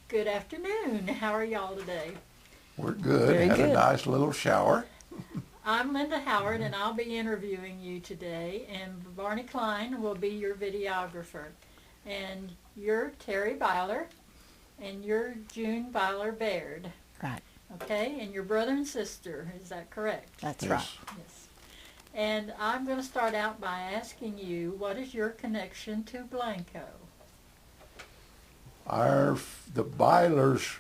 Good afternoon. How are y'all today? We're good. Very Had good. a nice little shower. I'm Linda Howard, and I'll be interviewing you today, and Barney Klein will be your videographer. And you're Terry Byler, and you're June Byler Baird. Right. Okay, and your brother and sister, is that correct? That's Yes. right. Yes. And I'm going to start out by asking you, what is your connection to Blanco? The Bylers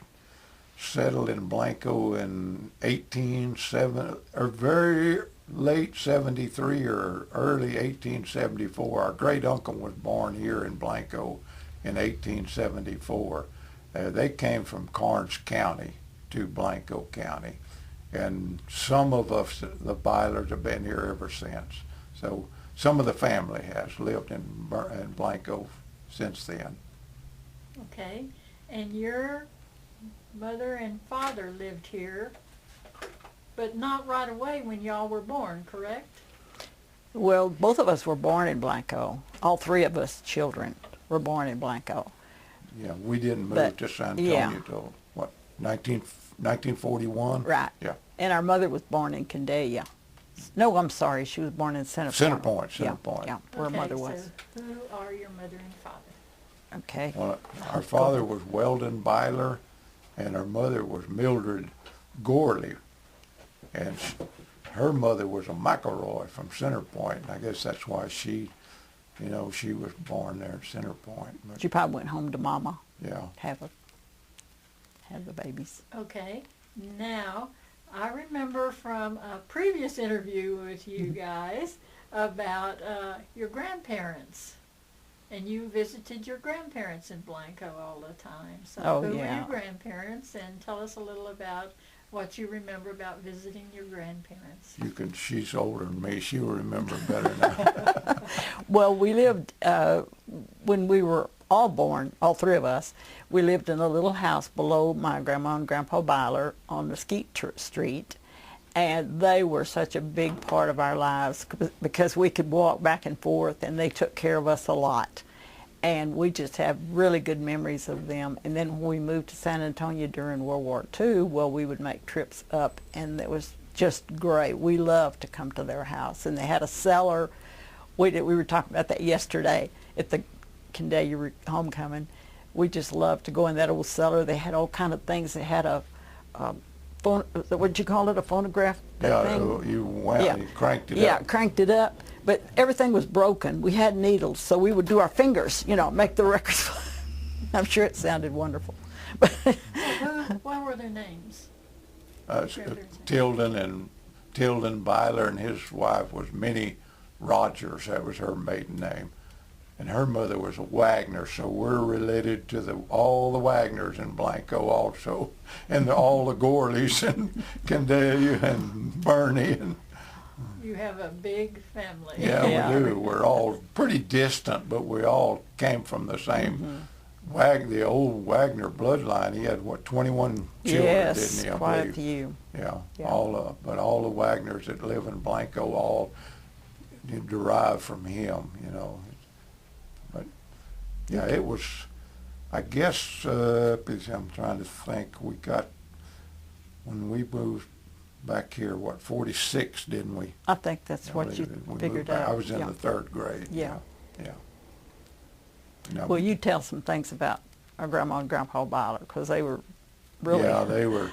settled in Blanco in very late 73 or early 1874. Our great uncle was born here in Blanco in 1874. They came from Karnes County to Blanco County, and some of us, the Bylers, have been here ever since. So some of the family has lived in Blanco since then. Okay, and your mother and father lived here, but not right away when y'all were born, correct? Well, both of us were born in Blanco. All three of us children were born in Blanco. Yeah, we didn't move But, to San Antonio yeah. till, what, 1941? Right. Yeah. And our mother was born in Candelia. No, I'm sorry, she was born in Center Point. Center Point. Yeah, where Okay, mother was. So who are your mother and father? Okay. Well, our father was Weldon Byler, and our mother was Mildred Gorley. And her mother was a McElroy from Center Point. And I guess that's why she was born there at Center Point. But, She probably went home to Mama, yeah. have the babies. Okay, now, I remember from a previous interview with you guys about your grandparents. And you visited your grandparents in Blanco all the time. So Oh, who were yeah. your grandparents? And tell us a little about what you remember about visiting your grandparents. She's older than me. She'll remember better now. Well, we lived, when we were all born, all three of us, we lived in a little house below my grandma and grandpa Byler on Mesquite Street. And they were such a big part of our lives because we could walk back and forth, and they took care of us a lot. And we just have really good memories of them. And then when we moved to San Antonio during World War II, well, we would make trips up, and it was just great. We loved to come to their house. And they had a cellar. We were talking about that yesterday at the Candelia homecoming. We just loved to go in that old cellar. They had all kind of things. They had a what'd you call it, a phonograph? Yeah, thing? you cranked it up. Yeah, cranked it up. But everything was broken. We had needles, so we would do our fingers, make the records. I'm sure it sounded wonderful. What were their names? Tilden Byler, and his wife was Minnie Rogers. That was her maiden name. And her mother was a Wagner, so we're related to all the Wagners in Blanco also, and all the Gorleys and Candelia and Bernie. And You have a big family. yeah, we do. We're all pretty distant, but we all came from the same the old Wagner bloodline. He had, 21 children, Yes, didn't he? I quite a believe. few. Yeah, Yeah. all the Wagners that live in Blanco all derive from him, But yeah, it was, I guess, I'm trying to think, when we moved back here, 46, didn't we? I think that's what you We figured moved back. out. I was in the third grade. Yeah. Yeah. Well, you tell some things about our grandma and grandpa Byler, because they were really... Yeah, they were.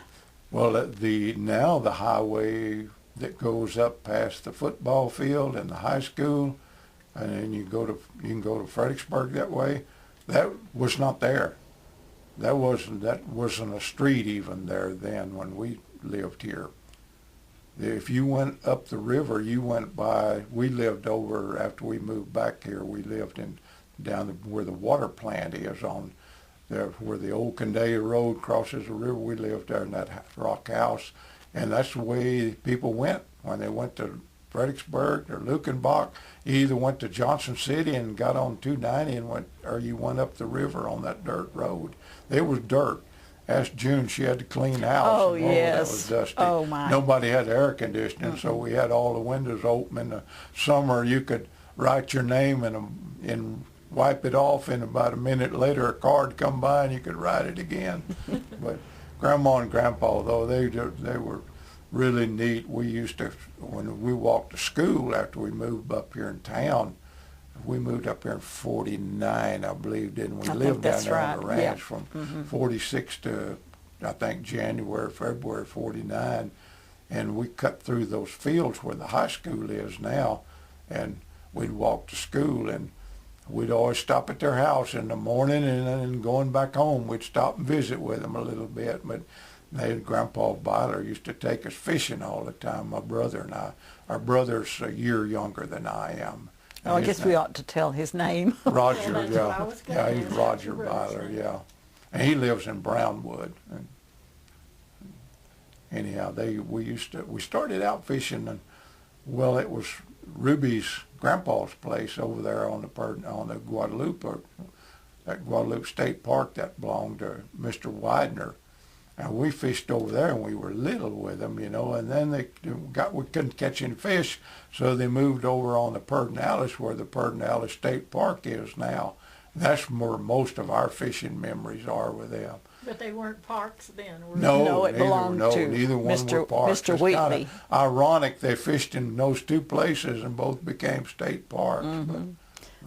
Well, now the highway that goes up past the football field and the high school, and then you can go to Fredericksburg that way. That was not there. That wasn't a street even there then when we lived here. If you went up the river, you went by. We lived over after we moved back here. We lived down where the water plant is on there where the old Condaya Road crosses the river. We lived there in that rock house, and that's the way people went when they went to Fredericksburg or Lukenbach. You either went to Johnson City and got on 290 and went, or you went up the river on that dirt road. It was dirt. Asked June, she had to clean house. Oh, and, yes. That was dusty. Oh, my. Nobody had air conditioning, so we had all the windows open. In the summer, you could write your name and wipe it off, and about a minute later, a car would come by and you could write it again. But Grandma and Grandpa, though, they were really neat. We used to, when we walked to school after we moved up here in town, we moved up here in 49, I believe, didn't we? I Lived think down there that's on the right, ranch yeah. from 46 to, I think, January, February 49. And we cut through those fields where the high school is now, and we'd walk to school, and we'd always stop at their house in the morning, and then going back home, we'd stop and visit with them a little bit. But Grandpa Byler used to take us fishing all the time, my brother and I. Our brother's a year younger than I am. Oh, I guess we ought to tell his name. Roger, Well, that's what I yeah. was gonna Yeah, he's ask. Roger Your brother's Byler, name. yeah. And he lives in Brownwood. And anyhow, we started out fishing, and well, it was Ruby's grandpa's place over there on the Guadalupe, or that Guadalupe State Park that belonged to Mr. Widener. And we fished over there, and we were little with them, and then we couldn't catch any fish, so they moved over on the Pedernales, where the Pedernales State Park is now. That's where most of our fishing memories are with them. But they weren't parks then, were No, No, it belonged to neither one Mr. were parks. Mr. It's Wheatley. kinda ironic they fished in those two places and both became state parks.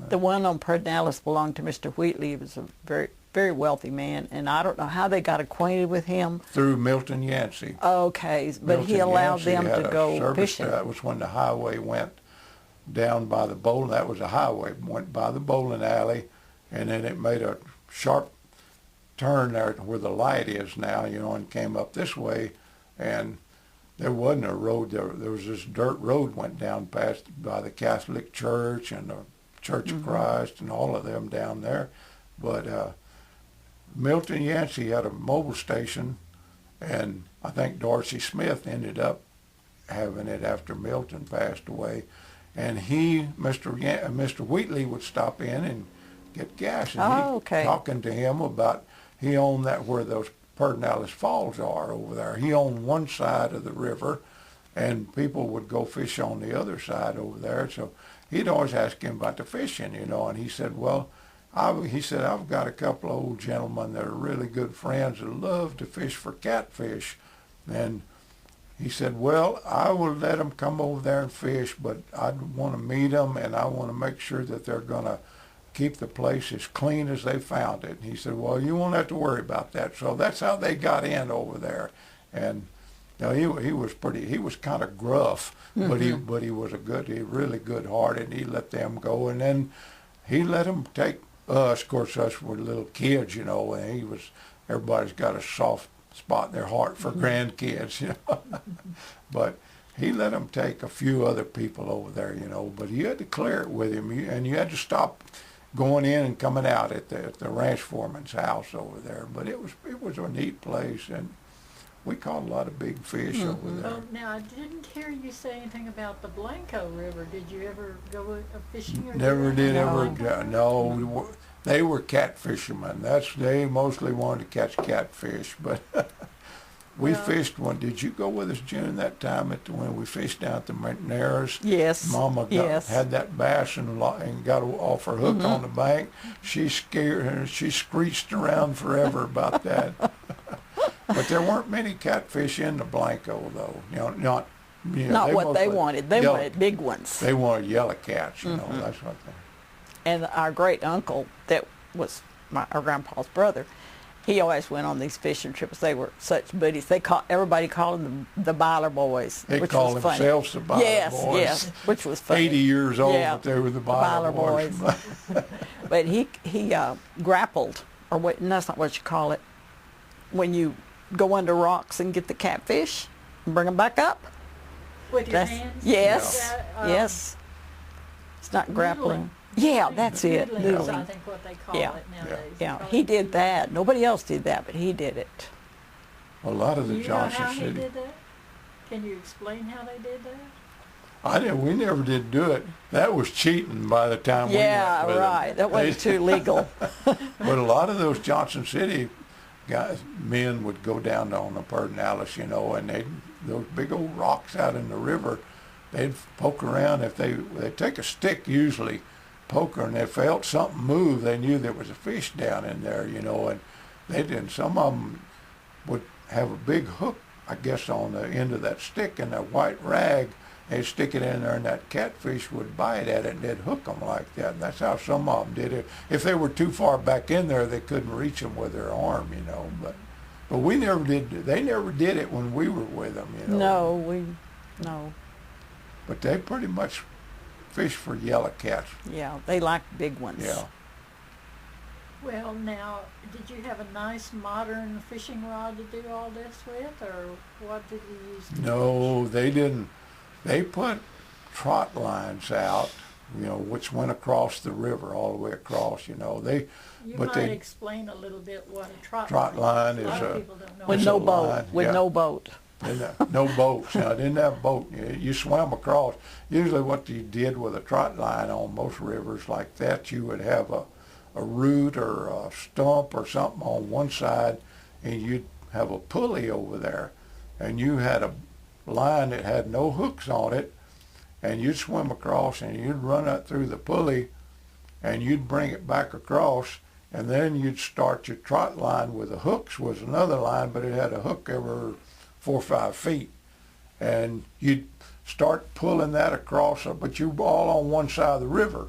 The one on Pedernales belonged to Mr. Wheatley. He was a very, very wealthy man, and I don't know how they got acquainted with him. Through Milton Yancey. Okay, but he Milton allowed Yancey them had to a go service fishing. there. That was when the highway went down by the bowling. That was a highway, went by the bowling alley, and then it made a sharp turn there to where the light is now, and came up this way, and there wasn't a road there. There was this dirt road went down past by the Catholic Church and the Church of Christ and all of them down there. But Milton Yancey had a mobile station, and I think Dorsey Smith ended up having it after Milton passed away. And Mr. Wheatley would stop in and get gas. And okay. Talking to him about, he owned that where those Pedernales Falls are over there. He owned one side of the river, and people would go fish on the other side over there. So he'd always ask him about the fishing, and he said, well, I've got a couple of old gentlemen that are really good friends that love to fish for catfish. And he said, well, I will let them come over there and fish, but I want to meet them, and I want to make sure that they're going to keep the place as clean as they found it. And he said, well, you won't have to worry about that. So that's how they got in over there. And he was kind of gruff, but he was he really good-hearted, and he let them go. And then he let them take us. Of course, us were little kids, and everybody's got a soft spot in their heart for grandkids, But he let them take a few other people over there, but you had to clear it with him, and you had to stop going in and coming out at the ranch foreman's house over there. But it was a neat place, and we caught a lot of big fish over there. Oh, now, I didn't hear you say anything about the Blanco River. Did you ever go fishing? Or Never did ever. Blanco? No, they were cat fishermen. They mostly wanted to catch catfish, but we fished one. Did you go with us, June, that time when we fished down at the McNair's? Yes. Mama had that bass and got off her hook on the bank. She screeched around forever about that. But there weren't many catfish in the Blanco, though. Not what they wanted. They wanted big ones. They wanted yellow cats, that's what they. And our great uncle, that was our grandpa's brother, he always went on these fishing trips. They were such buddies. Everybody called them the Byler boys, They which called was funny. themselves the Byler boys. Yes, which was funny. 80 years old, Yeah, but they were the Byler boys. But he grappled, or what? No, that's not what you call it. When you go under rocks and get the catfish and bring them back up. With your hands? Yes, Yeah. yes. It's not grappling. Yeah, that's it. Noodling is, I Noodling. think, what they call Yeah. it nowadays. They Yeah, call he it did noodling. that. Nobody else did that, but he did it. A lot of Do the you know Johnson how he City. did that? Can you explain how they did that? We never did do it. That was cheating by the time Yeah, we went with right. them. That wasn't too legal. But a lot of those Johnson City men would go down on the Pedernales, and those big old rocks out in the river, they'd poke around. If they'd take a stick usually, poke her, and if they felt something move, they knew there was a fish down in there, and they didn't. Some of them would have a big hook, I guess, on the end of that stick and that white rag. They'd stick it in there, and that catfish would bite at it, and they'd hook them like that. And that's how some of them did it. If they were too far back in there, they couldn't reach them with their arm, But we never did. They never did it when we were with them, No. But they pretty much fish for yellow cats. Yeah, they like big ones. Yeah. Well, now, did you have a nice modern fishing rod to do all this with, or what did you use to No, they didn't. They put trot lines out, which went across the river all the way across. You but might explain a little bit what a trot line a is lot of a people don't know. With It's no a boat. line, With yeah. no boat. No boats. Now, didn't have a boat. You swam across. Usually what you did with a trot line on most rivers like that, you would have a root or a stump or something on one side, and you'd have a pulley over there, and you had a line that had no hooks on it, and you'd swim across, and you'd run it through the pulley, and you'd bring it back across, and then you'd start your trot line with the hooks was another line, but it had a hook every 4 or 5 feet, and you'd start pulling that across, but you were all on one side of the river,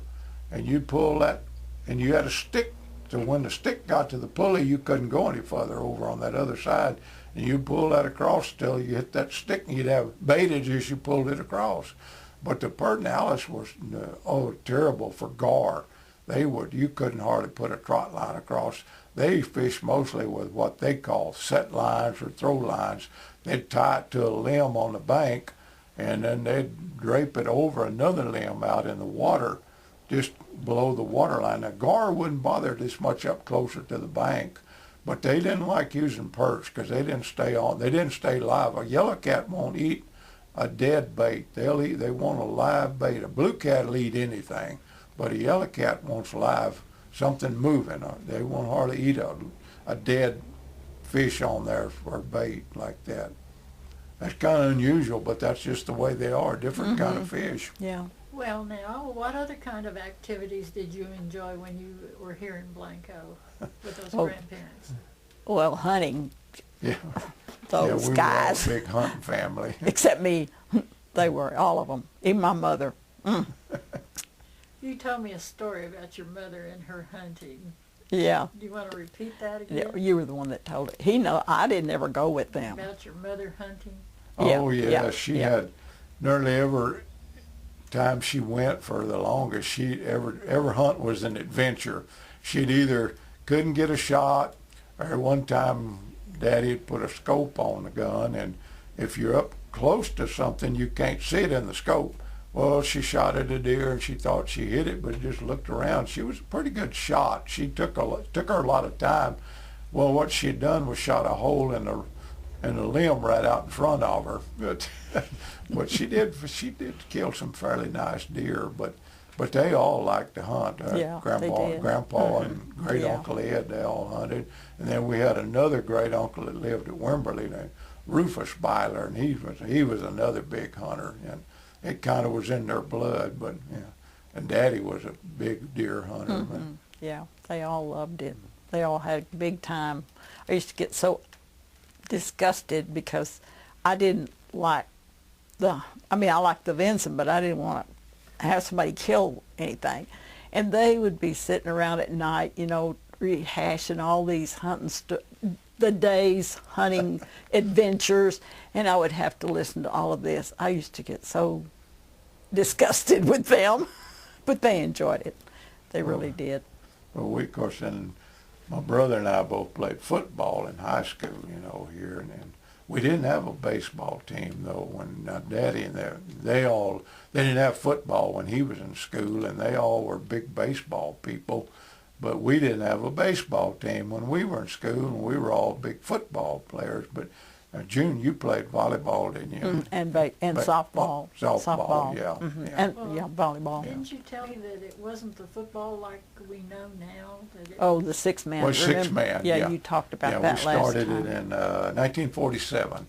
and you'd pull that, and you had a stick, so when the stick got to the pulley, you couldn't go any further over on that other side, and you'd pull that across till you hit that stick, and you'd have baited as you pulled it across. But the Pedernales was, terrible for gar. You couldn't hardly put a trot line across. They fished mostly with what they call set lines or throw lines. They'd tie it to a limb on the bank, and then they'd drape it over another limb out in the water, just below the water line. Now, gar wouldn't bother this much up closer to the bank, but they didn't like using perch because they didn't stay live. A yellow cat won't eat a dead bait. They want a live bait. A blue cat will eat anything, but a yellow cat wants live, something moving. They won't hardly eat a dead fish on there for bait like that. That's kind of unusual, but that's just the way they are, different kind of fish. Yeah. Well, now, what other kind of activities did you enjoy when you were here in Blanco with those grandparents? Well, hunting. Yeah. Those we guys. were all a big hunting family. Except me. They were, all of them. Even my mother. You told me a story about your mother and her hunting. Yeah. Do you want to repeat that again? You were the one that told it. I didn't ever go with them. About your mother hunting? Oh, Yeah, yeah. yeah, She yeah. had nearly every time she went for the longest, she ever hunt was an adventure. She'd either couldn't get a shot, or one time Daddy had put a scope on the gun, and if you're up close to something, you can't see it in the scope. Well, she shot at a deer, and she thought she hit it, but just looked around. She was a pretty good shot. She took her a lot of time. Well, what she had done was shot a hole in the limb right out in front of her. But she did kill some fairly nice deer. But they all liked to hunt. Yeah, they did. Grandpa and great uncle Ed, they all hunted. And then we had another great uncle that lived at Wimberley named Rufus Byler, and he was another big hunter. And it kind of was in their blood, but yeah. And Daddy was a big deer hunter. Yeah, they all loved it. They all had a big time. I used to get so disgusted because I didn't like I liked the venison, but I didn't want to have somebody kill anything. And they would be sitting around at night, rehashing all these the day's hunting adventures, and I would have to listen to all of this. I used to get so disgusted with them, but they enjoyed it. They really did. Well, of course, then my brother and I both played football in high school, here, and then We didn't have a baseball team though when Daddy and they didn't have football when he was in school, and they all were big baseball people. But we didn't have a baseball team when we were in school, and we were all big football players. But June, you played volleyball, didn't you? And softball. Softball, yeah. Yeah. And volleyball. Didn't you tell me that it wasn't the football like we know now? That Oh, the six-man. Well, six-man, Yeah, yeah. you talked about Yeah, that we last started time. it in 1947.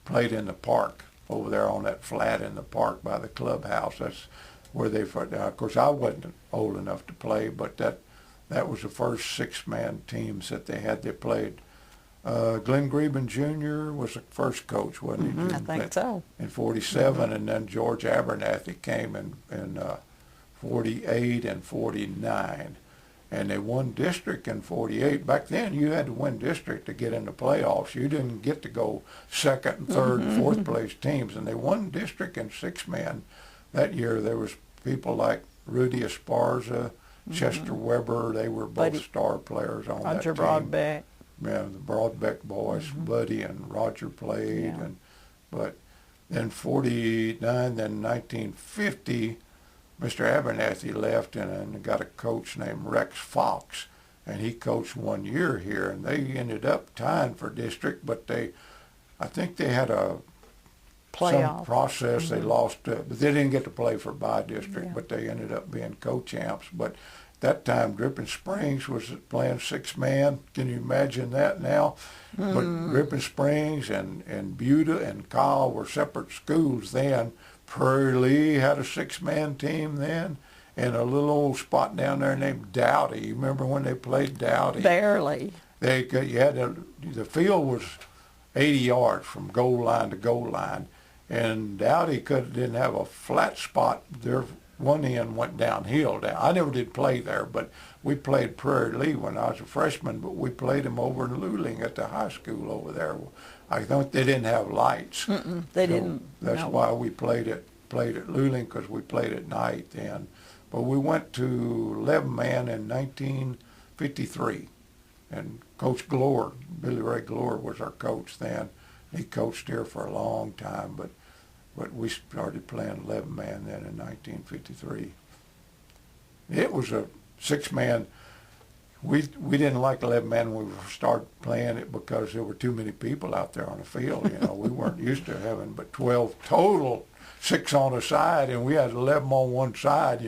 Played in the park over there on that flat in the park by the clubhouse. That's where they. Of course, I wasn't old enough to play, but that was the first six-man teams that they had. They played. Glenn Greben Jr. was the first coach, wasn't he? I think so. In 47, and then George Abernathy came in 48 and 49. And they won district in 48. Back then, you had to win district to get in the playoffs. You didn't get to go second and third and fourth place teams. And they won district in six-man. That year, there was people like Rudy Esparza, Chester Weber. They were both star players on that Roger team. Broadbeck. Yeah, the Broadbeck boys, Buddy and Roger played. Yeah. But then 49, then 1950, Mr. Abernathy left and got a coach named Rex Fox, and he coached 1 year here, and they ended up tying for district, but I think they had some Playoff. process. They lost, but they didn't get to play for by district, Yeah. but they ended up being co-champs. But that time, Dripping Springs was playing six-man. Can you imagine that now? But Dripping Springs and Buda and Kyle were separate schools then. Prairie Lee had a six-man team then, and a little old spot down there named Dowdy. You remember when they played Dowdy? Barely. The field was 80 yards from goal line to goal line, and Dowdy didn't have a flat spot. Their one end went downhill. I never did play there, but we played Prairie Lee when I was a freshman, but we played them over in Luling at the high school over there. I think they didn't have lights. They didn't. That's why we played at Luling, because we played at night then. But we went to 11-man in 1953, and Coach Glore, Billy Ray Glore, was our coach then. He coached here for a long time, but we started playing 11-man then in 1953. It was a six-man. We didn't like 11-man when we started playing it because there were too many people out there on the field. We weren't used to having but 12 total, 6 on a side, and we had 11 on one side,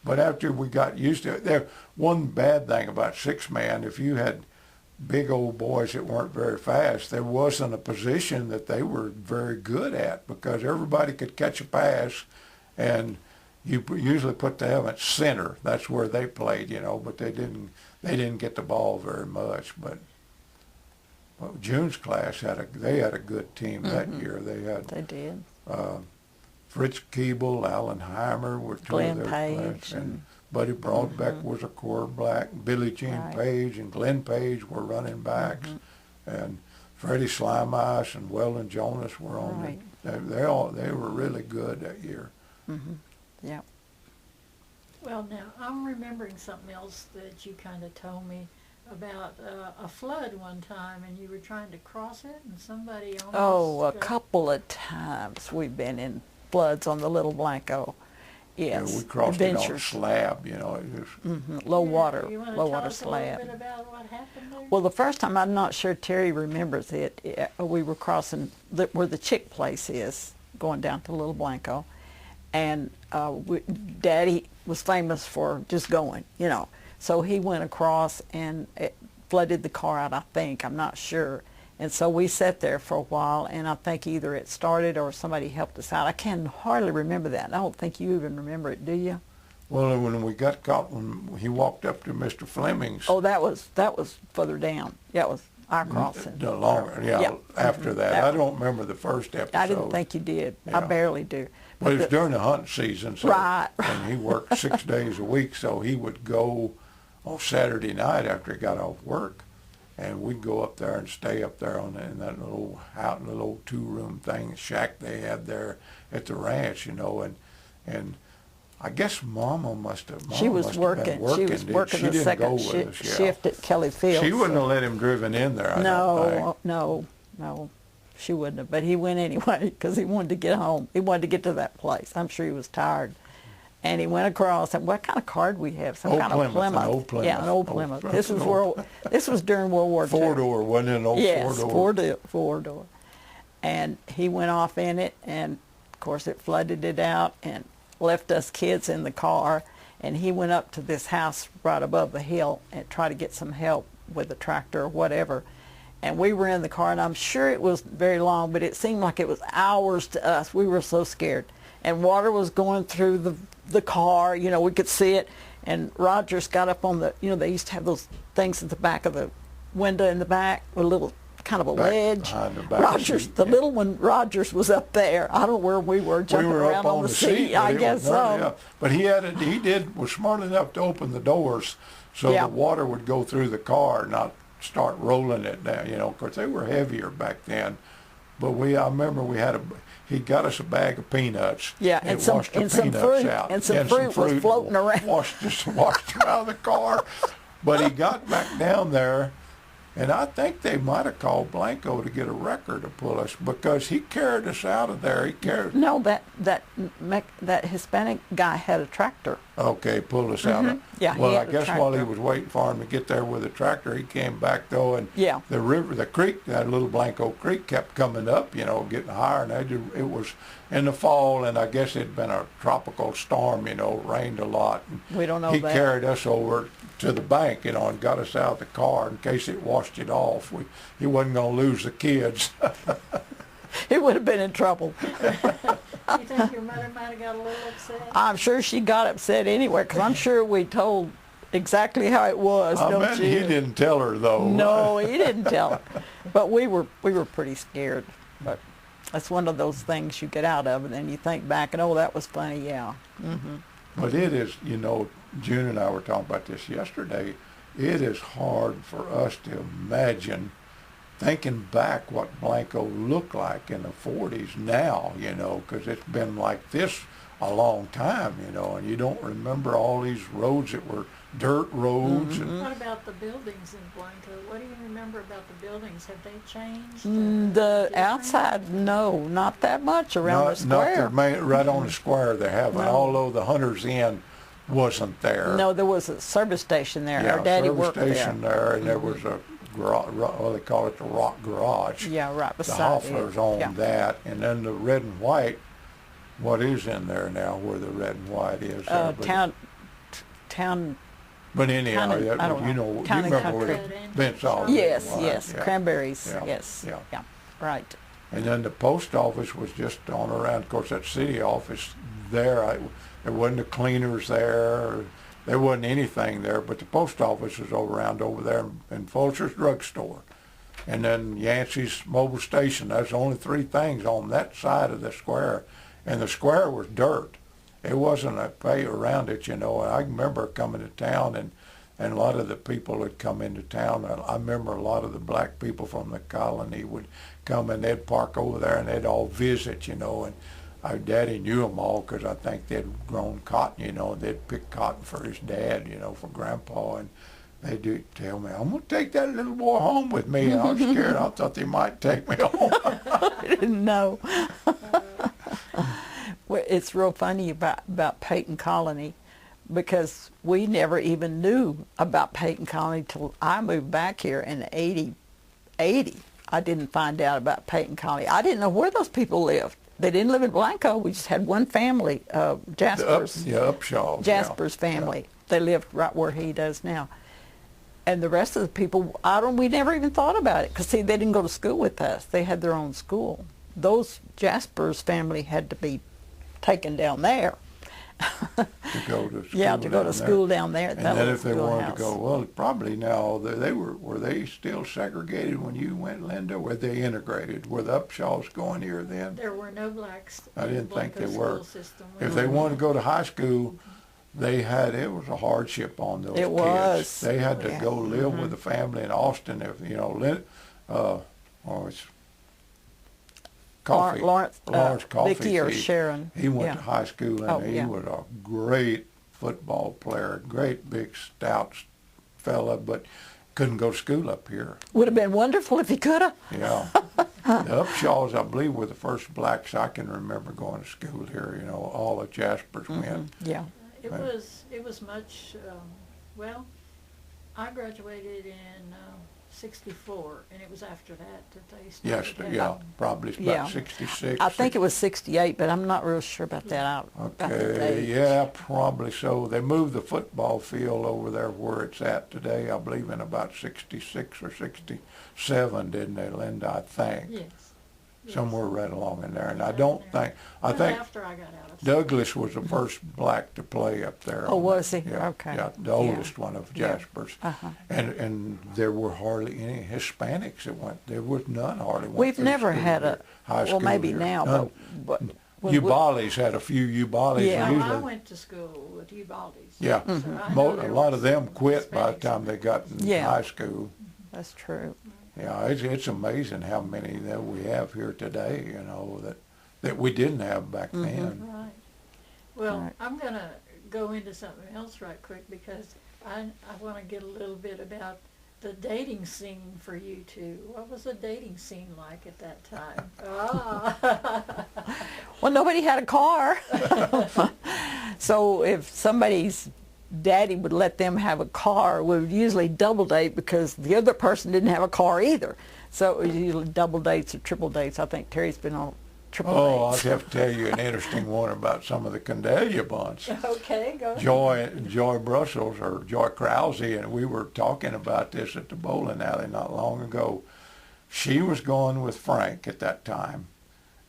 but after we got used to it, one bad thing about six-man, if you had big old boys that weren't very fast, there wasn't a position that they were very good at, because everybody could catch a pass, and you usually put them at center. That's where they played, but they didn't get the ball very much. But June's class had a good team that year. They did. Fritz Keeble, Alan Heimer were two Glenn of their Page players, and Buddy Broadbeck was a quarterback. Billy Jean Page and Glenn Page were running backs, and Freddie Slimeice and Weldon Jonas were on they were really good that year. Yeah. Well, now, I'm remembering something else that you kind of told me about a flood one time, and you were trying to cross it, and somebody almost... Oh, a couple of times we've been in floods on the Little Blanco. Yes. Yeah, we crossed it on a slab, It was, low water You want to low tell water us slab. a little bit about what happened there? Well, the first time, I'm not sure Terry remembers it. We were crossing where the Chick place is, going down to Little Blanco. And Daddy was famous for just going, So he went across and it flooded the car out, I think. I'm not sure. And so we sat there for a while, and I think either it started or somebody helped us out. I can hardly remember that. I don't think you even remember it, do you? Well, when we got caught, when he walked up to Mr. Fleming's. Oh, that was further down. Yeah, it was our crossing. The longer, after that. I don't remember the first episode. I didn't think you did. Yeah. I barely do. Well, it was during the hunting season, so Right. and he worked 6 days a week, so he would go on Saturday night after he got off work, and we'd go up there and stay up there in that little little 2-room shack they had there at the ranch, and I guess Mama must have. She was working. She was working the second shift at Kelly Field. She wouldn't have let him driven in there. I don't think. No. she wouldn't have. But he went anyway because he wanted to get home. He wanted to get to that place. I'm sure he was tired. And he went across, and what kind of car did we have? Some kind of Plymouth. An old Plymouth. Yeah, an old Plymouth. This was during World War II. Four-door, wasn't it? An old yes, four-door? Four-door. And he went off in it, and of course it flooded it out and left us kids in the car. And he went up to this house right above the hill and tried to get some help with the tractor or whatever. And we were in the car, and I'm sure it was very long, but it seemed like it was hours to us. We were so scared. And water was going through the car, you know, we could see it. And Rogers got up on the, you know, they used to have those things at the back of the window in the back with a little kind of a ledge. Rogers, the little one, Rogers was up there. I don't know where we were, jumping around on the seat. I guess so. Yeah. But was smart enough to open the doors so the water would go through the car, not start rolling it down, you know. Of course, they were heavier back then. But I remember he got us a bag of peanuts. Yeah, and some fruit. Out. And some fruit was floating around. Washed out of the car. But he got back down there, and I think they might have called Blanco to get a wrecker to pull us because he carried us out of there. No, that Hispanic guy had a tractor. Okay, pulled us out. Yeah, well, I guess while he was waiting for him to get there with the tractor, he came back though, and the creek, that little Blanco Creek, kept coming up, you know, getting higher, and it was in the fall, and I guess it'd been a tropical storm, you know, rained a lot. We don't know he that. He carried us over to the bank, you know, and got us out of the car in case it washed it off. He wasn't going to lose the kids. He would have been in trouble. You think your mother might have got a little upset? I'm sure she got upset anyway, because I'm sure we told exactly how it was, I bet he didn't tell her, though. No, he didn't tell her. But we were pretty scared. But that's one of those things you get out of, and then you think back, and oh, that was funny, yeah. Mm-hmm. But it is, you know, June and I were talking about this yesterday, it is hard for us to imagine thinking back what Blanco looked like in the 40s now, you know, because it's been like this a long time, you know, and you don't remember all these roads that were dirt roads. Mm-hmm. And what about the buildings in Blanco? What do you remember about the buildings? Have they changed? The outside, no, not that much around the square. Right on the square they haven't, although the Hunter's Inn wasn't there. No, there was a service station there. Yeah, our daddy worked there. Service station there, and there was a well, they call it the Rock Garage. Yeah, right beside the Hofflers owned that, and then the red and white. What is in there now? Where the red and white is? Town. But anyhow, I don't know. You Town and remember where Country. Vince Oliver Yes, was. yes, Yeah. Cranberries. Yeah. Yes, yeah, yeah, right. And then the post office was just on around. Of course, that city office there. There wasn't the cleaners there. There wasn't anything there, but the post office was around over there in Fulcher's drugstore. And then Yancey's mobile station. That's the only three things on that side of the square. And the square was dirt. It wasn't a pay around it, you know. I remember coming to town, and a lot of the people that come into town, I remember a lot of the black people from the colony would come, and they'd park over there, and they'd all visit, you know. And our daddy knew them all because I think they'd grown cotton, you know. They'd pick cotton for his dad, you know, for Grandpa. And they do tell me, I'm going to take that little boy home with me. And I was scared. I thought they might take me home. I didn't know. Well, it's real funny about Peyton Colony, because we never even knew about Peyton Colony till I moved back here in 80. I didn't find out about Peyton Colony. I didn't know where those people lived. They didn't live in Blanco. We just had one family, Jasper's. Upshaw. Jasper's family. Yeah. They lived right where he does now. And the rest of the people, we never even thought about it, because see, they didn't go to school with us. They had their own school. Those Jasper's family had to be taken down there. To go to school. Yeah, to go to school down there. And then if they wanted to go, well, probably now were they still segregated when you went, Linda? Were they integrated? Were the Upshaws going here then? There were no blacks. I didn't think they were. System. If they wanted to go to high school, it was a hardship on those kids. It was. They had to go live with a family in Austin. If you know, it's Coffee. Lawrence Coffee. Vicky or Sharon. He went to high school, and he was a great football player, great big stout fella, but couldn't go to school up here. Would have been wonderful if he could have. Yeah. The Upshaws, I believe, were the first blacks I can remember going to school here. You know, all the Jaspers went. Yeah. It was much, well, I graduated in 64, and it was after that they Yes, started yeah, having- probably it's Yeah. about 66. I think it was 68, but I'm not real sure about that. About the Okay, date. yeah, probably so. They moved the football field over there where it's at today, I believe in about 66 or 67, didn't they, Linda, I think? Yes. Yes. Somewhere right along in there. And I Right don't there. think, I Well, think after I got out of Douglas was the first black to play up there. Oh, on was that. he? Yeah, Okay. yeah, the Yeah. oldest one of Yeah. Jaspers. Uh-huh. And there were hardly any Hispanics that went, there was none hardly went We've through never school had here, high well, school maybe here. now, None. but when we- Ubali's had a few Ubali's. Yeah. Well, Usually, I went to school with Ubaldi's. yeah, So I know a there lot was of them some quit by the Hispanics time in they there. got in Yeah. high school. That's true. Yeah, it's amazing how many that we have here today, you know, that we didn't have back then. Right. Well, Right. I'm going to go into something else right quick because I want to get a little bit about the dating scene for you two. What was the dating scene like at that time? Ah. Well, nobody had a car. So if somebody's daddy would let them have a car, we would usually double date because the other person didn't have a car either. So it was usually double dates or triple dates. I think Terry's been on triple Oh, I'll dates. have to tell you an interesting one about some of the Condalia bunch. Okay, go ahead. Joy Brussels or Joy Krause, and we were talking about this at the bowling alley not long ago. She was going with Frank at that time.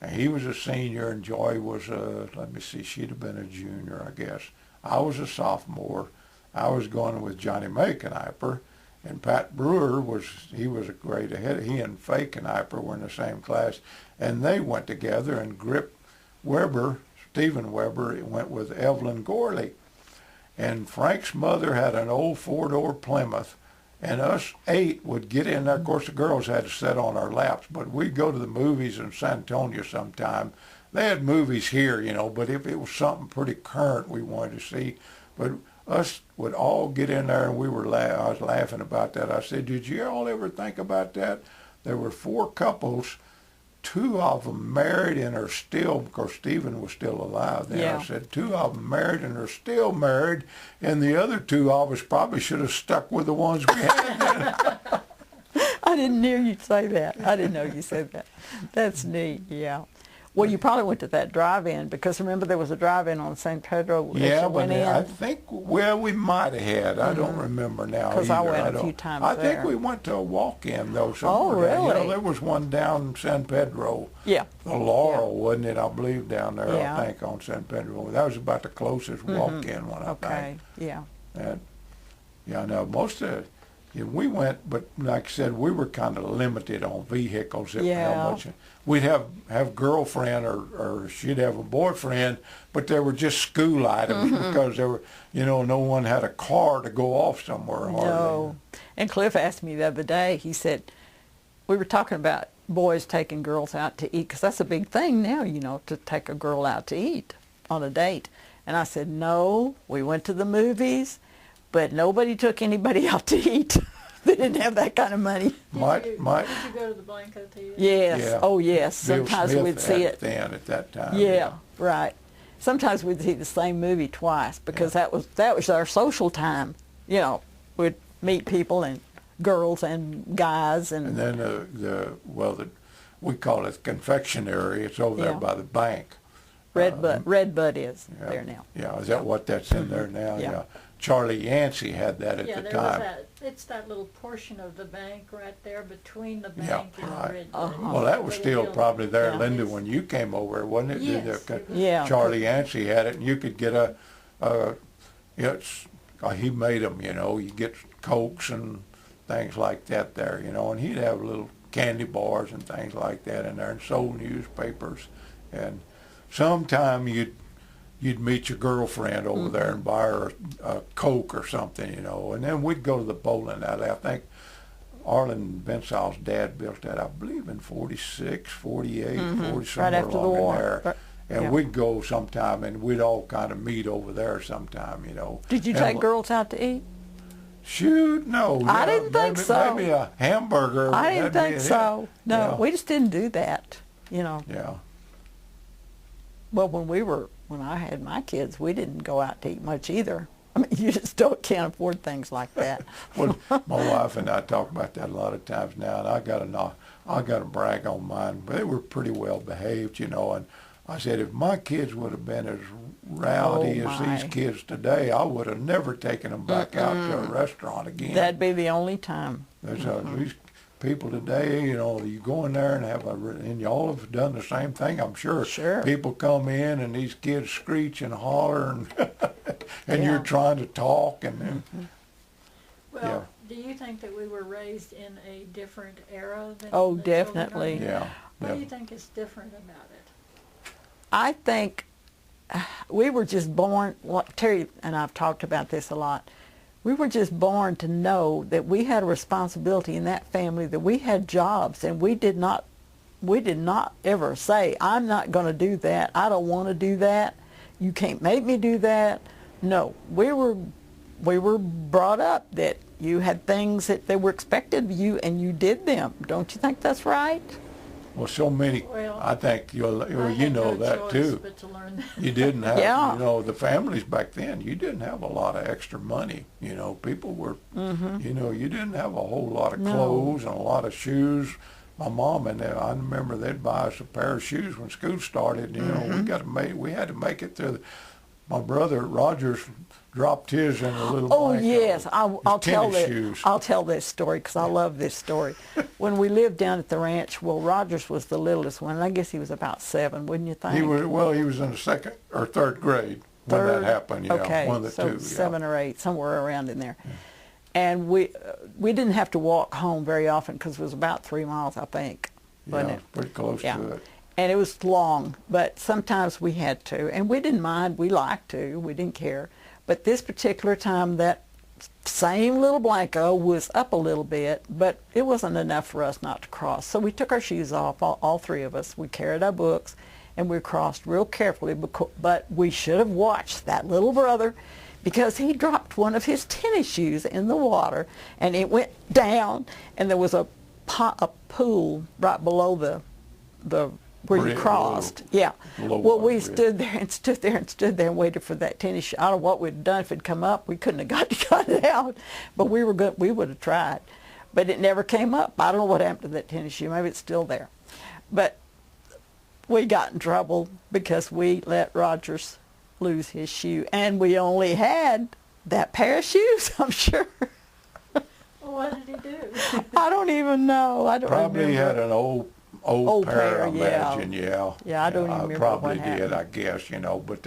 And he was a senior and Joy was let me see, she'd have been a junior, I guess. I was a sophomore. I was going with Johnny Maconiper. And Pat Brewer he was a grade ahead. He and Faye Kniper were in the same class. And they went together, and Grip Weber, Stephen Weber, went with Evelyn Gorley. And Frank's mother had an old four-door Plymouth, and us 8 would get in there. Of course, the girls had to sit on our laps, but we'd go to the movies in San Antonio sometime. They had movies here, you know, but if it was something pretty current we wanted to see, but us would all get in there, and I was laughing about that. I said, did you all ever think about that? There were 4 couples. 2 of them married and are still, of course, Stephen was still alive then. Yeah. I said, 2 of them married and are still married, and the other 2 of us probably should have stuck with the ones we had. I didn't hear you say that. I didn't know you said that. That's neat, yeah. Well, you probably went to that drive-in because remember there was a drive-in on San Pedro as Yeah, you but went in. I think, well, we might have had. I don't remember now 'Cause I either. went a don't- few times I there. think we went to a walk-in, though, Oh, somewhere down. You really? know, there was one down San Pedro. Yeah. The Laurel, wasn't it? I believe down there, Yeah. I think, on San Pedro. That was about the closest walk-in one, I Okay, think. yeah. And, yeah, no, most of we went, but like I said, we were kind of limited on vehicles. Yeah. How much we'd have girlfriend or she'd have a boyfriend, but they were just school items because there were, you know, no one had a car to go off somewhere hardly. No. And Cliff asked me the other day, he said, we were talking about boys taking girls out to eat because that's a big thing now, you know, to take a girl out to eat on a date. And I said, no, we went to the movies, but nobody took anybody out to eat. They didn't have that kind of money. Might Did you go to the Blanco Theater? Yes. Yeah. Oh, yes. Bill Sometimes Smith we'd see had it. then at that time. Yeah, right. Sometimes we'd see the same movie twice because that was our social time. You know, we'd meet people and girls and guys And and then we call it confectionery. It's over there Yeah. by the bank. Red Bud is Yeah. there now. Yeah, is that what that's in there now? Yeah. Yeah. Charlie Yancey had that at Yeah, the there time. was it's that little portion of the bank right there between the Yeah, bank and right. the Red Uh-huh. Bud. Well, that was Little still building. probably there, Yeah. Linda, when you came over, wasn't it? Yes, The- it was. Yeah. Charlie Yancey had it, and you could get he made them, you know, you get Cokes and things like that there, you know, and he'd have little candy bars and things like that in there and sold newspapers. And sometime you'd meet your girlfriend over there and buy her a Coke or something, you know, and then we'd go to the bowling alley. I think Arlen Bensal's dad built that, I believe, in 46, 48, 40, somewhere Right after the along war. in there. But- And yeah. we'd go sometime, and we'd all kind of meet over there sometime, you know. Did you And take girls out to eat? Shoot, no. I yeah, didn't think maybe, so. Maybe a hamburger. I didn't that'd be think it. so. No, Yeah. we just didn't do that. You know. Yeah. Well, when I had my kids, we didn't go out to eat much either. I mean, you just can't afford things like that. Well, my wife and I talk about that a lot of times now, and I got to brag on mine. They were pretty well behaved, you know. And I said, if my kids would have been as rowdy as these kids today, I would have never taken them back out to a restaurant again. That'd be the only time. There's these people today, you know, you go in there and and y'all have done the same thing, I'm sure. Sure. People come in and these kids screech and holler and and Yeah. you're trying to talk and then, Well, do you think that we were raised in a different era than Oh, the children are definitely. now? yeah. What do yeah. you think is different about it? I think we were just born, Terry and I've talked about this a lot, we were just born to know that we had a responsibility in that family, that we had jobs, and we did not ever say, I'm not going to do that, I don't want to do that, you can't make me do that. No, we were brought up that you had things that they were expected of you and you did them. Don't you think that's right? Well, so many, Well, I think I you had know no that choice too. but to learn that. You didn't have, Yeah. you know, the families back then, you didn't have a lot of extra money. You know, people were, you know, you didn't have a whole lot of No. clothes and a lot of shoes. My mom and them, I remember they'd buy us a pair of shoes when school started. You know, we had to make it through. My brother Rogers dropped his in a little Oh Blanco. yes, I'll tell tennis that. shoes. I'll tell this story because I love this story. When we lived down at the ranch, well, Rogers was the littlest one. And I guess he was about 7, wouldn't you think? He was in the second or third grade when Third? that happened. Yeah, Okay, one of the so two. Yeah. 7 or 8, somewhere around in there. And we didn't have to walk home very often because it was about 3 miles, I think, wasn't Yeah, it? pretty close Yeah. to it. And it was long, but sometimes we had to, and we didn't mind. We liked to. We didn't care. But this particular time, that same little Blanco was up a little bit, but it wasn't enough for us not to cross. So we took our shoes off, all 3 of us. We carried our books, and we crossed real carefully. But we should have watched that little brother, because he dropped one of his tennis shoes in the water, and it went down, and there was a pool right below the where you Bridge, crossed. little- Yeah. little Well, water we bridge. stood there and waited for that tennis shoe. I don't know what we'd done if it'd come up. We couldn't have got it out, but we were good. We would have tried, but it never came up. I don't know what happened to that tennis shoe. Maybe it's still there, but we got in trouble because we let Rogers lose his shoe, and we only had that pair of shoes. I'm sure. Well, what did he do? I don't even know. I don't Probably remember. had an old pair, I yeah. imagine, yeah. Yeah, I don't even remember probably what did, happened. I guess, you know, but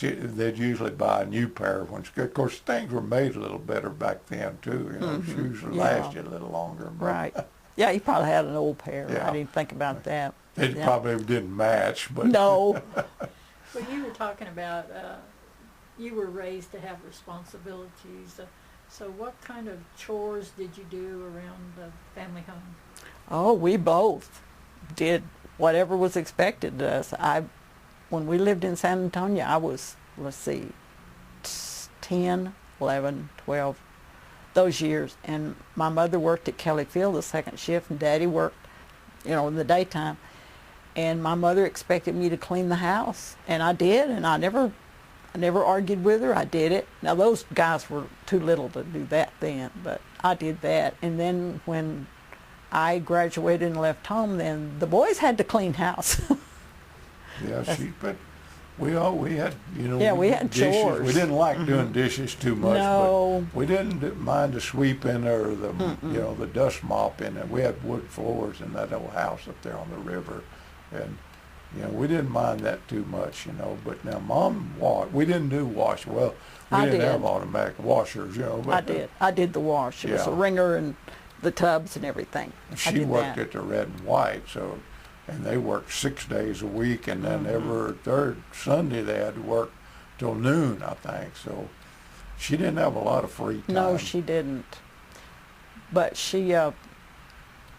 they'd usually buy a new pair when, of course, things were made a little better back then, too, you know, shoes Yeah. lasted a little longer. but Right. Yeah, he probably had an old pair. Yeah. I didn't think about that. They Yeah. probably didn't match, but No. Well, you were talking about you were raised to have responsibilities. So what kind of chores did you do around the family home? Oh, we both did whatever was expected of us. When we lived in San Antonio, I was, 10, 11, 12, those years. And my mother worked at Kelly Field the second shift, and Daddy worked, in the daytime. And my mother expected me to clean the house, and I did, and I never argued with her. I did it. Now, those guys were too little to do that then, but I did that. And then when I graduated and left home, then the boys had to clean house. yeah, but we had, Yeah, we had dishes. chores. We didn't like doing dishes too much, No. but we didn't mind the sweeping or the, the dust mopping. And we had wood floors in that old house up there on the river. And, we didn't mind that too much, but now Mom we didn't do wash. Well, we I didn't did. have automatic washers, but I did the wash. It was a Yeah. wringer and the tubs and everything. I she did worked that. at the Red and White, and they worked 6 days a week, and then every third Sunday they had to work till noon, I think. So she didn't have a lot of free time. No, she didn't. But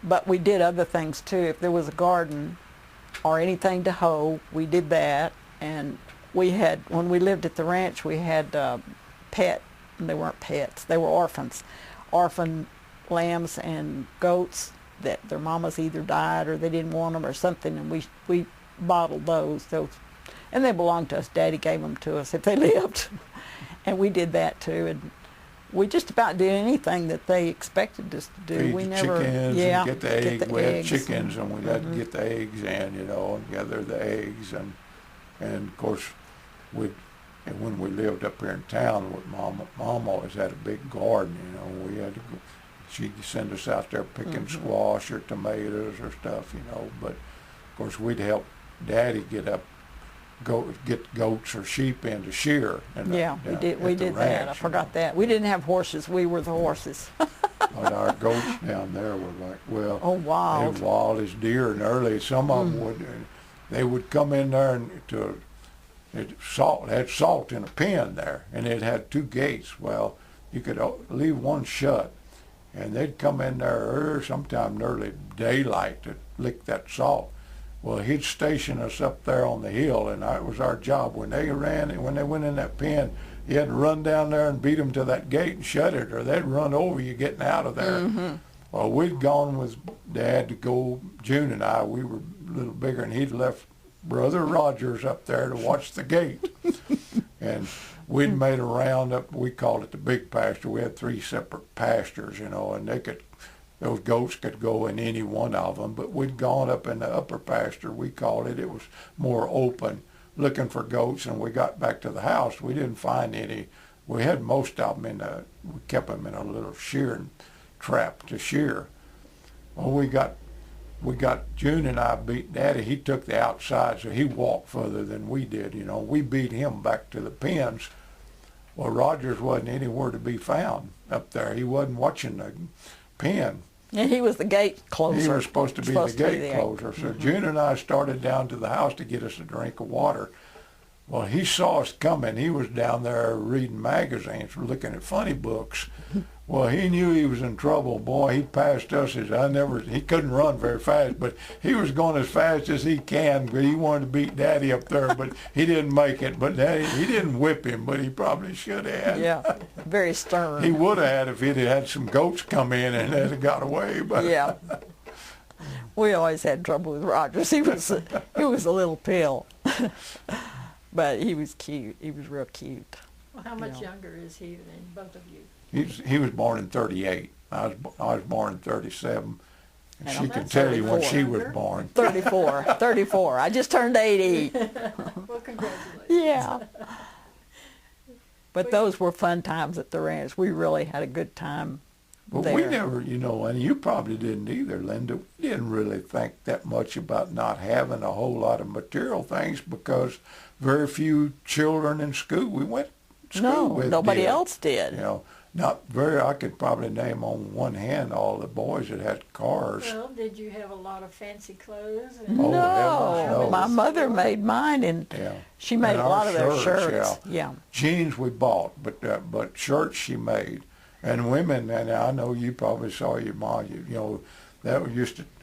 but we did other things too. If there was a garden or anything to hoe, we did that. And when we lived at the ranch, we had pet they weren't pets. They were orphans. Orphan lambs and goats that their mamas either died or they didn't want them or something, and we bottled those. And they belonged to us. Daddy gave them to us if they lived. And we did that too. And we just about did anything that they expected us to do. Feed We the never, chickens yeah, and get the eggs. We had eggs. chickens and we had to get the eggs in, you know, and gather the eggs. And of course, and when we lived up here in town with Mom always had a big garden, you know. We had to go, she'd send us out there picking squash or tomatoes or stuff, you know. But of course, we'd help Daddy get goats or sheep in to shear. Yeah, we did that. I forgot that. We didn't have horses. We were the horses. But our goats down there were like, well, oh, wild. they were wild as deer. And early, some of them would, they would come in there and it had salt in a pen there, and it had 2 gates. Well, you could leave one shut, and they'd come in there sometime in early daylight to lick that salt. Well, he'd station us up there on the hill, and it was our job. When they went in that pen, you had to run down there and beat them to that gate and shut it, or they'd run over you getting out of there. Well, we'd gone with Dad to go. June and I, we were a little bigger, and he'd left Brother Rogers up there to watch the gate. And we'd made a round up. We called it the big pasture. We had 3 separate pastures, you know, and those goats could go in any one of them, but we'd gone up in the upper pasture, we called it. It was more open, looking for goats, and we got back to the house. We didn't find any. We had most of them we kept them in a little shearing trap to shear. Well, we got June and I beat Daddy. He took the outside, so he walked further than we did, you know. We beat him back to the pens. Well, Rogers wasn't anywhere to be found up there. He wasn't watching the pen. And he was the gate closer. He was supposed to be the gate closer. So June and I started down to the house to get us a drink of water. Well, he saw us coming. He was down there reading magazines, looking at funny books. Well, he knew he was in trouble. Boy, he passed us. He couldn't run very fast, but he was going as fast as he can. But he wanted to beat Daddy up there, but he didn't make it. But he didn't whip him, but he probably should have. Yeah, very stern. He would have had if he'd had some goats come in and they'd have got away. But yeah. We always had trouble with Rogers. He was a little pill. But he was cute. He was real cute. Well, how much younger is he than both of you? He was born in 38. I was born in 37. And she can that's tell you when 34. she was born. 34. I just turned 80. Well, congratulations. Yeah. But those were fun times at the ranch. We really had a good time But there. we never, you know, and you probably didn't either, Linda, we didn't really think that much about not having a whole lot of material things because very few children in school we went to school with nobody did. else did. You know, I could probably name on one hand all the boys that had cars. Well, did you have a lot of fancy clothes? Oh, No, no. my mother made mine, and Yeah. she made And a our lot of their shirts. Yeah. Jeans we bought, but shirts she made. And women, and I know you probably saw your mom, you know,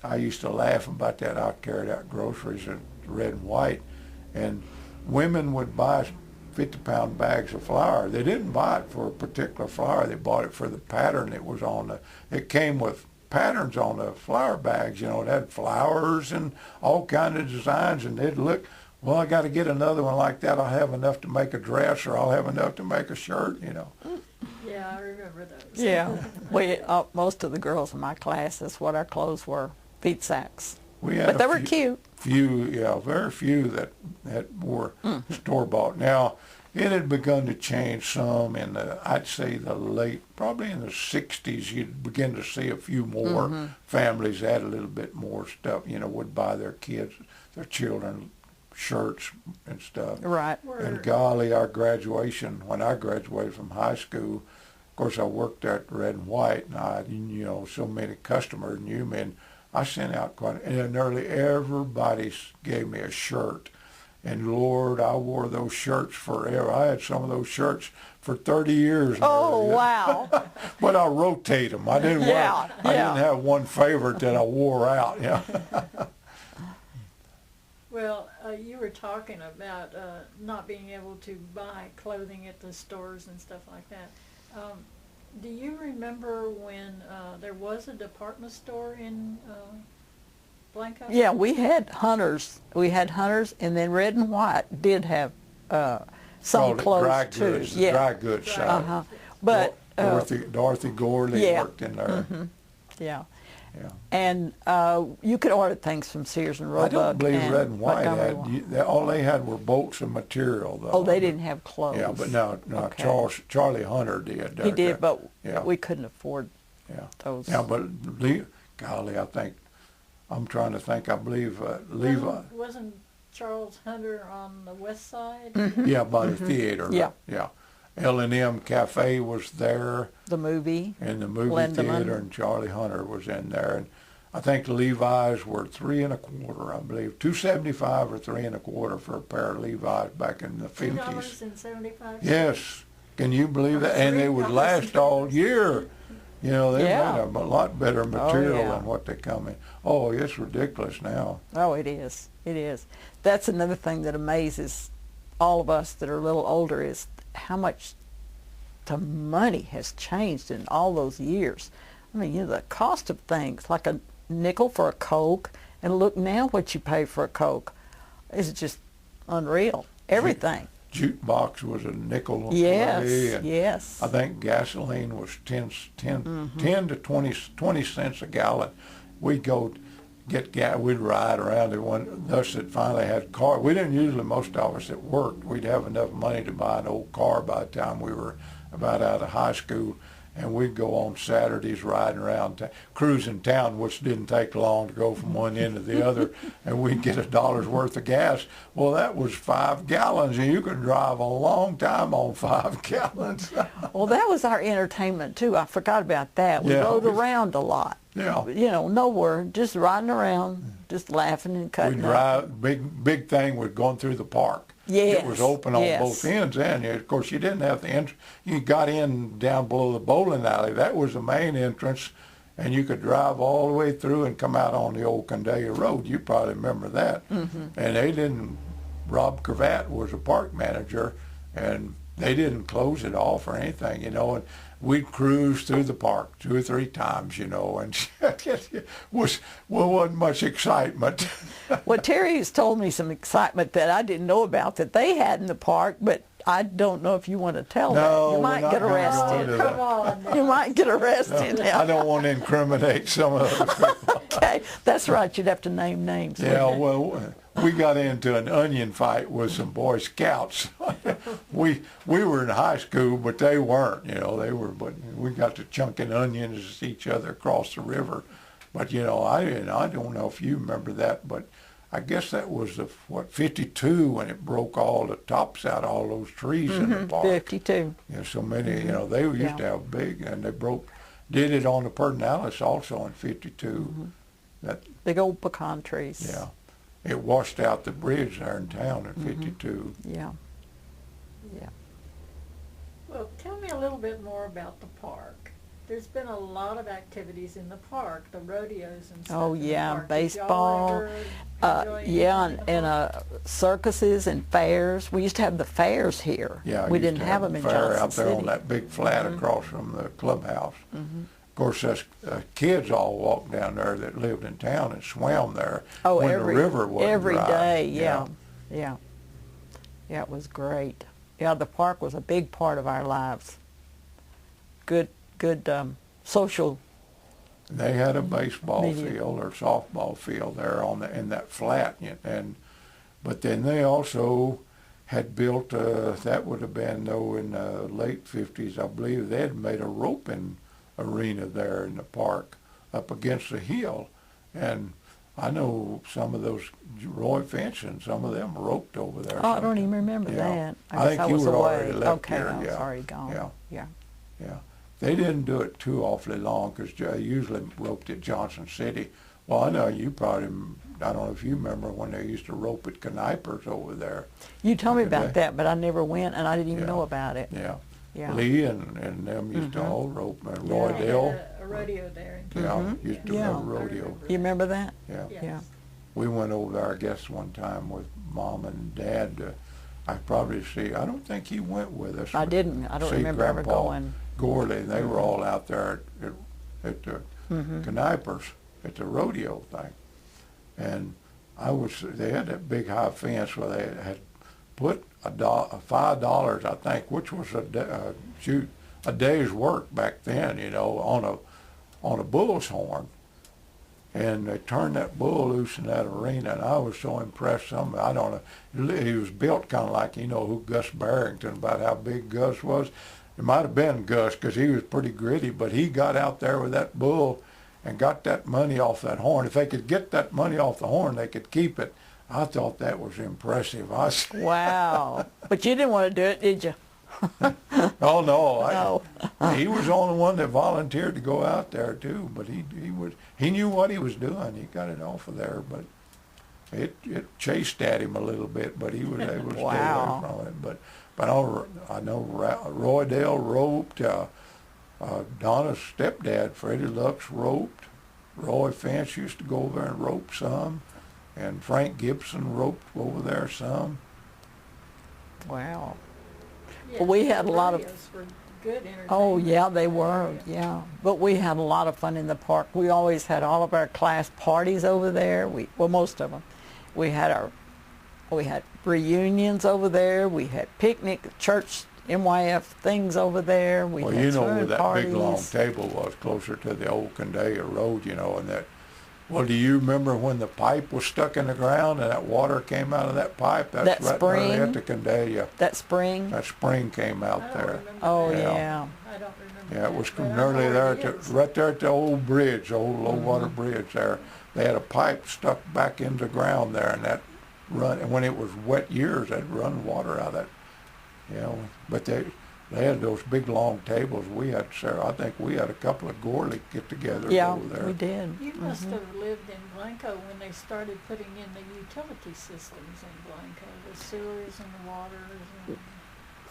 I used to laugh about that. I carried out groceries in red and white, and women would buy 50-pound bags of flour. They didn't buy it for a particular flour. They bought it for the pattern it was on. It came with patterns on the flour bags. You know, it had flowers and all kinds of designs, and they'd look, well, I got to get another one like that. I'll have enough to make a dress, or I'll have enough to make a shirt, you know. Yeah, I remember those. Yeah, most of the girls in my class, that's what our clothes were, feed sacks. But they were cute. Very few that were store-bought. Now, it had begun to change some in I'd say probably in the 60s, you'd begin to see a few more families had a little bit more stuff, you know, would buy their children shirts and stuff. Right. And golly, when I graduated from high school, of course I worked at Red and White, and so many customers knew me, and I sent out and nearly everybody gave me a shirt. And Lord, I wore those shirts forever. I had some of those shirts for 30 years. Oh, wow. But I rotate them. I didn't I didn't have one favorite that I wore out. Yeah. Well, you were talking about not being able to buy clothing at the stores and stuff like that. Do you remember when there was a department store in Blanco? Yeah, we had Hunters. We had Hunters, and then Red and White did have some Called it clothes dry too. goods, the Yeah. dry goods side. Uh-huh. But Dorothy Gorley yeah. worked in there. yeah. Yeah. And you could order things from Sears and Roebuck. I don't believe and Red and White Montgomery had. All they had were bolts of material, though. Oh, they didn't have clothes. Yeah, but no, Okay. Charlie Hunter did. He did, but yeah. we couldn't afford Yeah. those. Yeah, but golly, I think I'm trying to think. I believe Levi. Wasn't Charles Hunter on the west side? Yeah, by the theater. Yeah. Yeah. L&M Cafe was there, The movie. and the movie Lindemann. theater, and Charlie Hunter was in there. And I think Levi's were $3 1/4, I believe, $2.75 or $3 1/4 for a pair of Levi's back in the 50s. $2.75. Yes, can you believe that? And they would last all year. You know, they Yeah. made a lot better material yeah. than what they come in. Oh, it's ridiculous now. Oh, it is. It is. That's another thing that amazes all of us that are a little older is how much the money has changed in all those years. I mean, the cost of things, like a nickel for a Coke, and look now what you pay for a Coke. Is just unreal. Everything. Jukebox was a nickel a Yes, play, and yes. I think gasoline was 10 to 20 cents a gallon. We'd go get gas. We'd ride around. The one us that finally had car. We didn't usually. Most of us that worked, we'd have enough money to buy an old car by the time we were about out of high school. And we'd go on Saturdays riding around, cruising town, which didn't take long to go from one end to the other, and we'd get $1 worth of gas. Well, that was 5 gallons, and you could drive a long time on 5 gallons. Well, that was our entertainment too. I forgot about that. We Yeah. rode around a lot. Yeah. You know, nowhere, just riding around, just laughing and We'd cutting up. drive. Big thing was going through the park. Yes, It was open on yes. both ends, and of course you didn't have the entrance. You got in down below the bowling alley. That was the main entrance, and you could drive all the way through and come out on the old Condalia Road. You probably remember that. Mm-hmm. And they didn't. Rob Cravat was a park manager, and they didn't close it off or anything, you know. And we'd cruise through the park 2 or 3 times, you know, and wasn't much excitement. Well, Terry has told me some excitement that I didn't know about that they had in the park, but I don't know if you want to tell No, that. You we're might not get gonna go arrested. into that. Come on now. You might get arrested. I don't want to incriminate some of those people. Okay, that's right. You'd have to name names. Yeah, well, we got into an onion fight with some Boy Scouts. we were in high school, but they weren't. You know, they were. But we got to chunking onions at each other across the river. But you know, I don't know if you remember that, but I guess that was the 52 when it broke all the tops out of all those trees in the park. 52. You know, so many. You know, they used to have big, and they did it on the Pedernales also in 52. That Big old pecan trees. yeah. It washed out the bridge there in town in 52. Yeah. Yeah. Well, tell me a little bit more about the park. There's been a lot of activities in the park, the rodeos and stuff. Oh, in the yeah, park. Did y'all baseball. ever enjoy Yeah, anything in the and park? circuses and fairs. We used to have the fairs here. Yeah, we used didn't to have them the in fair Johnson out there City. on that big flat across from the clubhouse. Of course, us kids all walked down there that lived in town and swam there Oh, when every the river was every dry. day. Yeah, yeah, yeah. It was great. Yeah, the park was a big part of our lives. Good social. They had a baseball Media. field or softball field there in that flat, but then they also had built. That would have been though in the late 50s, I believe. They had made a roping arena there in the park up against the hill, and I know some of those Roy Finch and some of them roped over there. Oh, I don't even remember Yeah. that. I guess think you was were away. already left okay, here, I was yeah. already gone. Yeah. Yeah. Yeah. They didn't do it too awfully long because they usually roped at Johnson City. Well, I know you probably, I don't know if you remember when they used to rope at Knipers over there. You told me Okay. about that, but I never went, and I didn't even Yeah. know about it. Yeah. Yeah. Lee and them used to all rope. And Roy They Dale, had a rodeo there in yeah, town. used to Yeah. have a I rodeo. remember You remember that? Yeah. Yes. Yeah. We went over there, I guess, one time with Mom and Dad. I probably see. I don't think he went with us. I but didn't. I don't see remember ever Grandpa. going. Gorley, and they were all out there at the Knipers at the rodeo thing. And they had that big high fence where they had put $5, I think, which was a day's work back then, you know, on a bull's horn. And they turned that bull loose in that arena, and I was so impressed. I don't know, he was built kind of like, you know, who Gus Barrington, about how big Gus was. It might have been Gus because he was pretty gritty, but he got out there with that bull and got that money off that horn. If they could get that money off the horn, they could keep it. I thought that was impressive. Wow. But you didn't want to do it, did you? Oh, no. No. He was the only one that volunteered to go out there, too. But he knew what he was doing. He got it off of there. But it chased at him a little bit, but he was able to stay away from it. But I know Roy Dale roped. Donna's stepdad, Freddie Lux, roped. Roy Fence used to go over there and rope some. And Frank Gibson roped over there some. Wow. Yeah, Well, we had a lot of... rodeos were good entertainment. Oh, yeah, they were, yeah. But we had a lot of fun in the park. We always had all of our class parties over there. Well, most of them. We had reunions over there. We had picnic, church, NYF things over there. We Well, had you know where that parties. big long table was, closer to the old Condaya Road, you know, and that. Well, do you remember when the pipe was stuck in the ground and that water came out of that pipe? That's That right spring? there at the Condaya. That spring? That spring came I out don't there. remember Oh, that. yeah. I don't remember Yeah, it was that, but I nearly know there, where it is. right there at the old bridge, old low water bridge there. They had a pipe stuck back in the ground there, and that run. And when it was wet years, they'd run water out of that. You know, but they had those big long tables. We had, Sarah, I think we had a couple of Gorley get-togethers Yeah, over there. we did. You must have lived in Blanco when they started putting in the utility systems in Blanco, the sewers and the waters.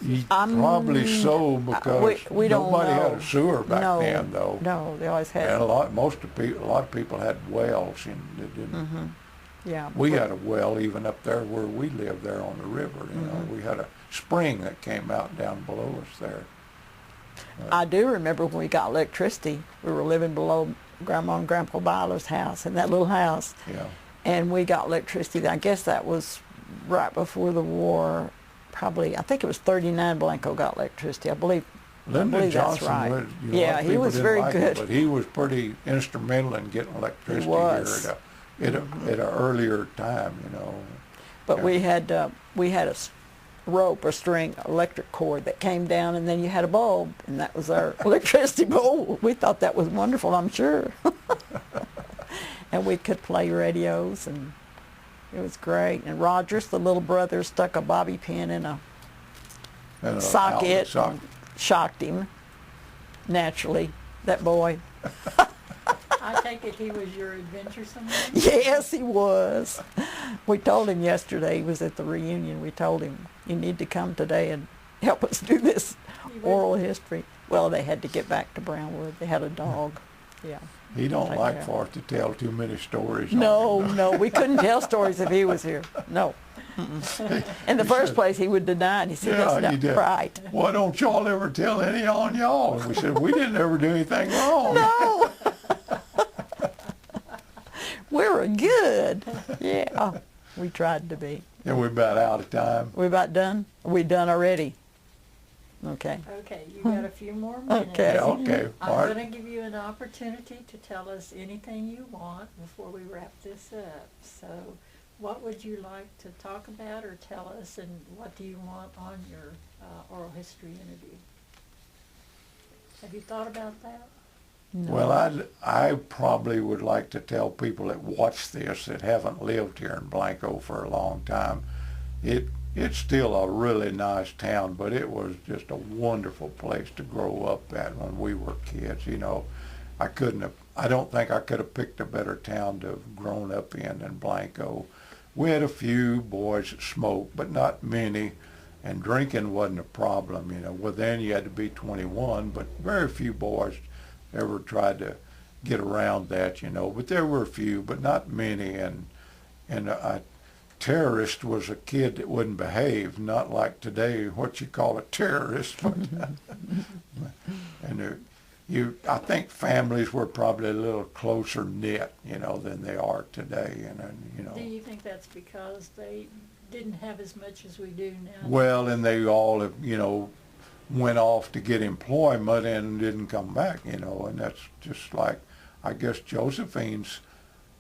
And Probably so, because we don't nobody had know. a sewer back No, then, though. No, they always had. And a lot of people had wells, and they didn't. Yeah. We had a well even up there where we lived there on the river. You know, we had a spring that came out down below us there. I do remember when we got electricity. We were living below Grandma and Grandpa Byler's house, in that little house. Yeah. And we got electricity. I guess that was right before the war. Probably, I think it was 39 Blanco got electricity. I believe Lyndon that's Johnson, right. was, a lot Yeah, of he people was didn't very like good. it, but he was pretty instrumental in getting electricity was. here at an earlier time, you know. But Yeah. we had a rope or string electric cord that came down, and then you had a bulb, and that was our electricity bulb. We thought that was wonderful, I'm sure. And we could play radios, and it was great. And Rogers, the little brother, stuck a bobby pin in a And socket and shocked him. Naturally, that boy. I take it he was your adventuresome one? Yes, he was. We told him yesterday, he was at the reunion, we told him, you need to come today and help us do this oral history. Well, they had to get back to Brownwood. They had a dog. Yeah. He don't Take like care. for us to tell too many stories. No, we couldn't tell stories if he was here. No. Mm-mm. In the first place, he would deny it. He said, Yeah, that's he did. not right. Why don't y'all ever tell any on y'all? And we said, we didn't ever do anything wrong. No. We're good. Yeah. We tried to be. And we're about out of time. We about done? Are we done already? Okay. Okay, you got a few more minutes. Okay. Yeah, okay. I'm All right. going to give you an opportunity to tell us anything you want before we wrap this up. So what would you like to talk about or tell us, and what do you want on your oral history interview? Have you thought about that? No. Well, I probably would like to tell people that watch this that haven't lived here in Blanco for a long time. It's still a really nice town, but it was just a wonderful place to grow up at when we were kids. You know, I don't think I could have picked a better town to have grown up in than Blanco. We had a few boys that smoked, but not many, and drinking wasn't a problem. You know, well, then you had to be 21, but very few boys ever tried to get around that, you know. But there were a few, but not many, and terrorist was a kid that wouldn't behave, not like today what you call a terrorist. And I think families were probably a little closer knit, than they are today. Do you think that's because they didn't have as much as we do now? Well, and they all have, went off to get employment and didn't come back, and that's just like, I guess Josephine's,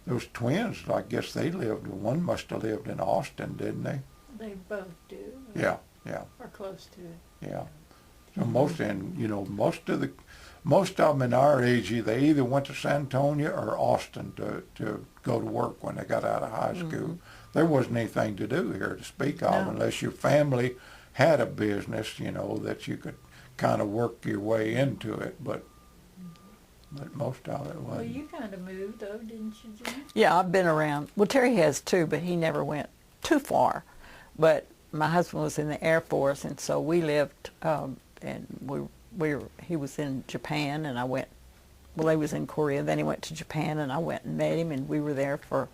those twins, I guess they lived, one must have lived in Austin, didn't they? They both do. Yeah. Or close to it. Yeah. So most of them in our age, they either went to San Antonio or Austin to go to work when they got out of high school. Mm-hmm. There wasn't anything to do here to speak of unless your family had a business, that you could kind of work your way into it, but most of it wasn't. Well, you kind of moved, though, didn't you, Jim? Yeah, I've been around. Well, Terry has too, but he never went too far. But my husband was in the Air Force, and so we lived, and he was in Japan, and I went, well, he was in Korea, then he went to Japan, and I went and met him, and we were there for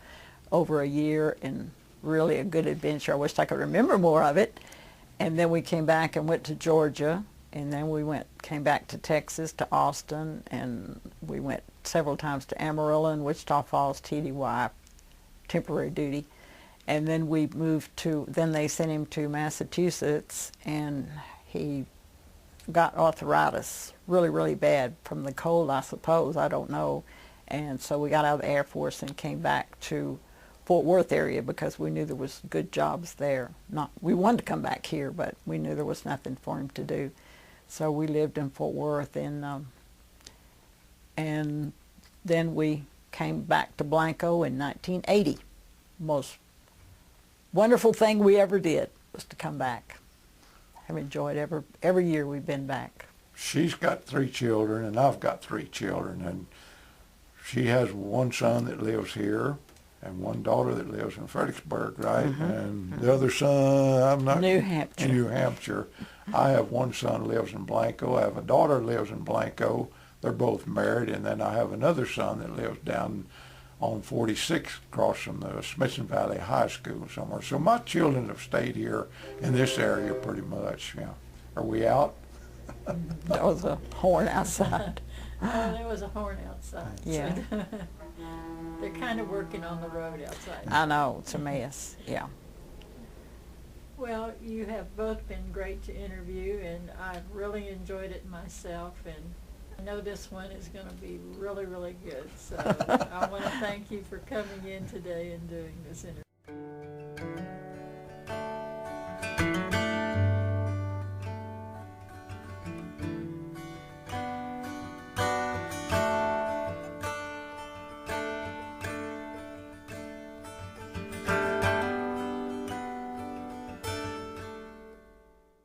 over a year, and really a good adventure. I wish I could remember more of it. And then we came back and went to Georgia, and then came back to Texas, to Austin, and we went several times to Amarillo and Wichita Falls, TDY, temporary duty. And then then they sent him to Massachusetts, and he got arthritis really, really bad from the cold, I suppose, I don't know. And so we got out of the Air Force and came back to Fort Worth area because we knew there was good jobs there. We wanted to come back here, but we knew there was nothing for him to do. So we lived in Fort Worth, and then we came back to Blanco in 1980. Most wonderful thing we ever did was to come back. I've enjoyed every year we've been back. She's got 3 children, and I've got 3 children, and she has one son that lives here and one daughter that lives in Fredericksburg, right? Mm-hmm. And the other son, New Hampshire. In New Hampshire. I have one son lives in Blanco. I have a daughter lives in Blanco. They're both married, and then I have another son that lives down on 46 across from the Smithson Valley High School somewhere. So my children have stayed here in this area pretty much. Yeah. Are we out? There was a horn outside. Oh, there was a horn outside. Yeah. So they're kind of working on the road outside. I know, it's a mess, yeah. Well, you have both been great to interview, and I've really enjoyed it myself, and I know this one is going to be really, really good. So I want to thank you for coming in today and doing this interview.